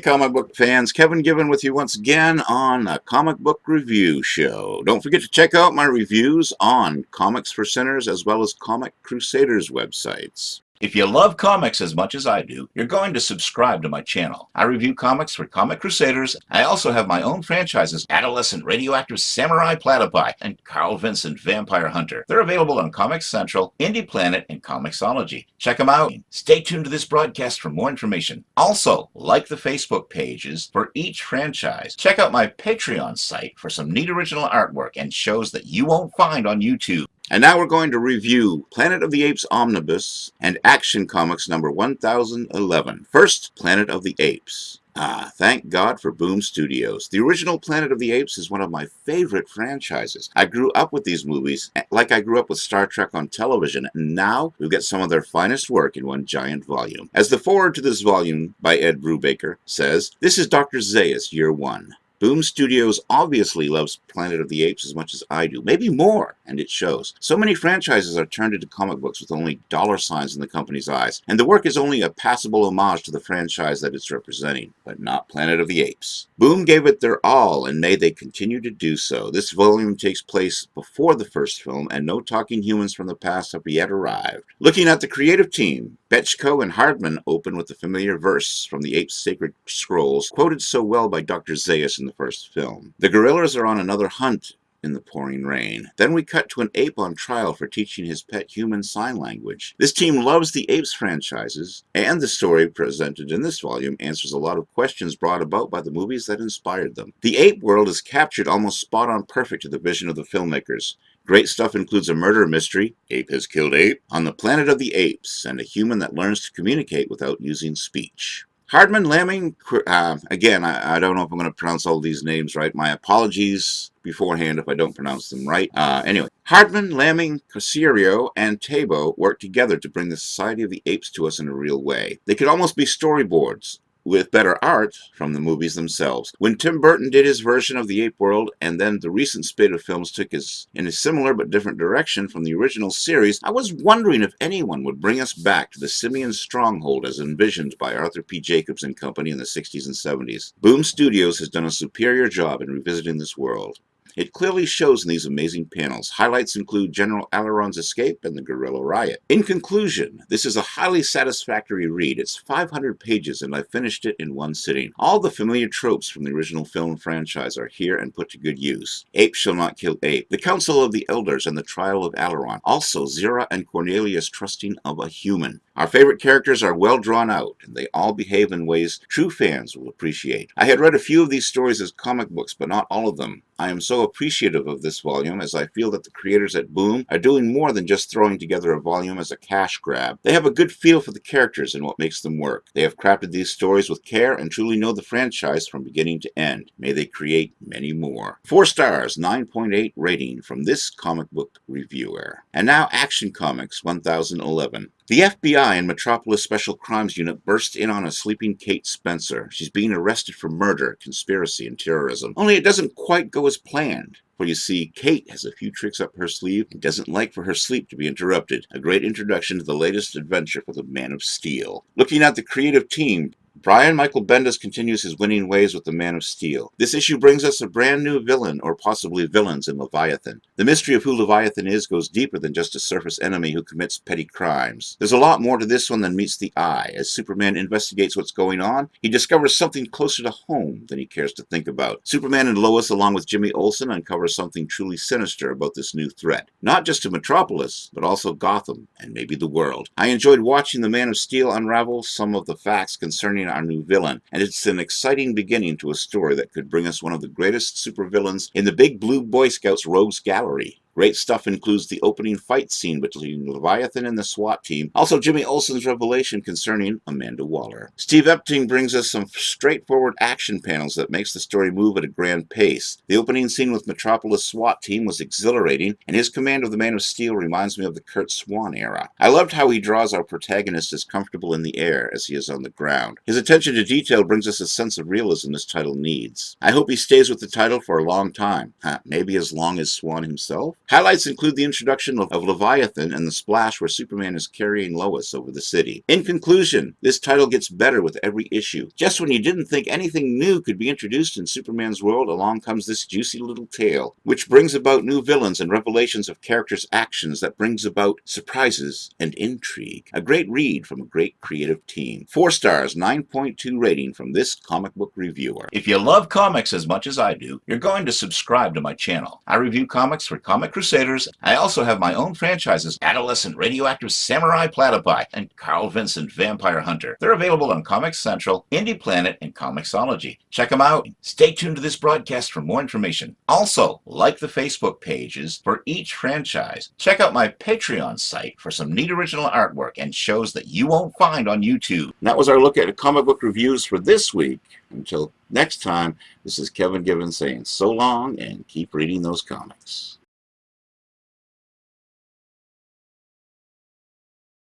comic book fans, Kevin Given with you once again on a comic book review show. Don't forget to check out my reviews on Comics for Sinners as well as Comic Crusaders websites. If you love comics as much as I do, you're going to subscribe to my channel. I review comics for Comic Crusaders. I also have my own franchises, Adolescent Radioactive Samurai Platypi and Carl Vincent Vampire Hunter. They're available on Comics Central, Indie Planet, and Comixology. Check them out. Stay tuned to this broadcast for more information. Also, like the Facebook pages for each franchise. Check out my Patreon site for some neat original artwork and shows that you won't find on YouTube. And now we're going to review Planet of the Apes Omnibus and Action Comics number 1011. First, Planet of the Apes. Thank God for Boom Studios. The original Planet of the Apes is one of my favorite franchises. I grew up with these movies, like I grew up with Star Trek on television, and now we've got some of their finest work in one giant volume. As the foreword to this volume by Ed Brubaker says, this is Dr. Zaius, Year 1. Boom Studios obviously loves Planet of the Apes as much as I do, maybe more, and it shows. So many franchises are turned into comic books with only dollar signs in the company's eyes, and the work is only a passable homage to the franchise that it's representing, but not Planet of the Apes. Boom gave it their all, and may they continue to do so. This volume takes place before the first film, and no talking humans from the past have yet arrived. Looking at the creative team, Betchko and Hardman open with the familiar verse from the Apes' sacred scrolls, quoted so well by Dr. Zaius in the first film. The gorillas are on another hunt in the pouring rain. Then we cut to an ape on trial for teaching his pet human sign language. This team loves the Apes franchises, and the story presented in this volume answers a lot of questions brought about by the movies that inspired them. The ape world is captured almost spot on perfect to the vision of the filmmakers. Great stuff includes a murder mystery, Ape Has Killed Ape, on the planet of the apes, and a human that learns to communicate without using speech. Hardman Lamming, again, I don't know if I'm going to pronounce all these names right. My apologies beforehand if I don't pronounce them right. Anyway, Hardman, Lamming, Casirio, and Tabo worked together to bring the Society of the Apes to us in a real way. They could almost be storyboards, with better art from the movies themselves. When Tim Burton did his version of the ape world, and then the recent spate of films took us in a similar but different direction from the original series, I was wondering if anyone would bring us back to the simian stronghold as envisioned by Arthur P. Jacobs and company in the 60s and 70s. Boom Studios has done a superior job in revisiting this world. It clearly shows in these amazing panels. Highlights include General Aileron's escape and the guerrilla riot. In conclusion, this is a highly satisfactory read. It's 500 pages and I finished it in one sitting. All the familiar tropes from the original film franchise are here and put to good use. Ape shall not kill ape. The Council of the Elders and the Trial of Aileron. Also, Zira and Cornelius trusting of a human. Our favorite characters are well drawn out, and they all behave in ways true fans will appreciate. I had read a few of these stories as comic books, but not all of them. I am so appreciative of this volume as I feel that the creators at Boom are doing more than just throwing together a volume as a cash grab. They have a good feel for the characters and what makes them work. They have crafted these stories with care and truly know the franchise from beginning to end. May they create many more. 4 stars, 9.8 rating from this comic book reviewer. And now Action Comics 1011. The FBI and Metropolis Special Crimes Unit burst in on a sleeping Kate Spencer. She's being arrested for murder, conspiracy, and terrorism. Only it doesn't quite go as planned. For you see, Kate has a few tricks up her sleeve and doesn't like for her sleep to be interrupted. A great introduction to the latest adventure for the Man of Steel. Looking at the creative team, Brian Michael Bendis continues his winning ways with the Man of Steel. This issue brings us a brand new villain, or possibly villains, in Leviathan. The mystery of who Leviathan is goes deeper than just a surface enemy who commits petty crimes. There's a lot more to this one than meets the eye. As Superman investigates what's going on, he discovers something closer to home than he cares to think about. Superman and Lois, along with Jimmy Olsen, uncover something truly sinister about this new threat. Not just to Metropolis, but also Gotham, and maybe the world. I enjoyed watching the Man of Steel unravel some of the facts concerning our new villain, and it's an exciting beginning to a story that could bring us one of the greatest supervillains in the Big Blue Boy Scouts Rogues Gallery. Great stuff includes the opening fight scene between Leviathan and the SWAT team. Also, Jimmy Olsen's revelation concerning Amanda Waller. Steve Epting brings us some straightforward action panels that makes the story move at a grand pace. The opening scene with Metropolis SWAT team was exhilarating, and his command of the Man of Steel reminds me of the Kurt Swan era. I loved how he draws our protagonist as comfortable in the air as he is on the ground. His attention to detail brings us a sense of realism this title needs. I hope he stays with the title for a long time. Maybe as long as Swan himself? Highlights include the introduction of Leviathan and the splash where Superman is carrying Lois over the city. In conclusion, this title gets better with every issue. Just when you didn't think anything new could be introduced in Superman's world, along comes this juicy little tale, which brings about new villains and revelations of characters' actions that brings about surprises and intrigue. A great read from a great creative team. 4 stars, 9.2 rating from this comic book reviewer. If you love comics as much as I do, you're going to subscribe to my channel. I review comics for Comic Crusaders. I also have my own franchises, Adolescent Radioactive Samurai Platypi and Carl Vincent Vampire Hunter. They're available on Comics Central, Indie Planet, and Comixology. Check them out. Stay tuned to this broadcast for more information. Also, like the Facebook pages for each franchise. Check out my Patreon site for some neat original artwork and shows that you won't find on YouTube. And that was our look at comic book reviews for this week. Until next time, this is Kevin Gibbons saying so long and keep reading those comics.